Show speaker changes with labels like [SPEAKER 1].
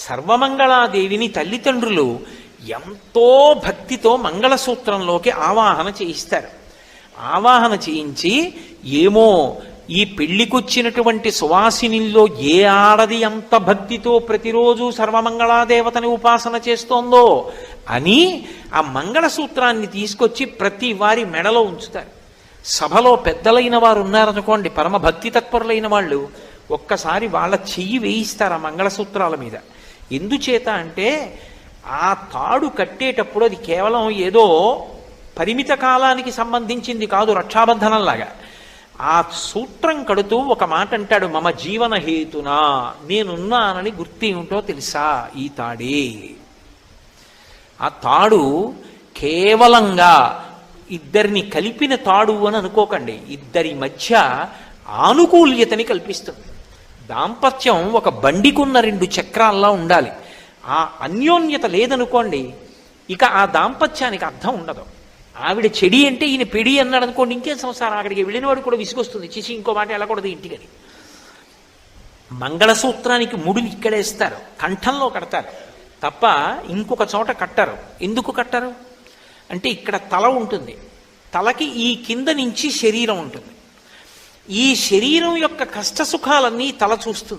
[SPEAKER 1] సర్వమంగళాదేవిని తల్లిదండ్రులు ఎంతో భక్తితో మంగళసూత్రంలోకి ఆవాహన చేయిస్తారు. ఆవాహన చేయించి, ఏమో ఈ పెళ్లికొచ్చినటువంటి సువాసినిల్లో ఏ ఆడది అంత భక్తితో ప్రతిరోజు సర్వమంగళాదేవతని ఉపాసన చేస్తోందో అని ఆ మంగళసూత్రాన్ని తీసుకొచ్చి ప్రతి వారి మెడలో ఉంచుతారు. సభలో పెద్దలైన వారు ఉన్నారనుకోండి, పరమ భక్తి తత్పరులైన వాళ్ళు, ఒక్కసారి వాళ్ళ చెయ్యి వేయిస్తారు ఆ మంగళసూత్రాల మీద. ఎందుచేత అంటే ఆ తాడు కట్టేటప్పుడు అది కేవలం ఏదో పరిమిత కాలానికి సంబంధించింది కాదు, రక్షాబంధనంలాగా. ఆ సూత్రం కడుతూ ఒక మాట అంటాడు, మమ జీవన హేతునా, నేనున్నానని గుర్తేమిటో తెలుసా, ఈ తాడే. ఆ తాడు కేవలంగా ఇద్దరిని కలిపిన తాడు అని అనుకోకండి, ఇద్దరి మధ్య ఆనుకూల్యతని కల్పిస్తుంది. దాంపత్యం ఒక బండికున్న 2 చక్రాల్లో ఉండాలి. ఆ అన్యోన్యత లేదనుకోండి, ఇక ఆ దాంపత్యానికి అర్థం ఉండదు. ఆవిడ చెడి అంటే ఈయన పెడి అన్నాడు అనుకోండి, ఇంకేం సంసారం, అక్కడికి వెళ్ళినవాడు కూడా విసుగొస్తుంది, చేసి ఇంకో మాట వెళ్ళకూడదు ఇంటికని. మంగళసూత్రానికి ముడులు ఇక్కడేస్తారు, కంఠంలో కడతారు తప్ప ఇంకొక చోట కట్టరు. ఎందుకు కట్టరు అంటే ఇక్కడ తల ఉంటుంది, తలకి ఈ కింద నుంచి శరీరం ఉంటుంది. ఈ శరీరం యొక్క కష్టసుఖాలన్నీ తల చూస్తుంది.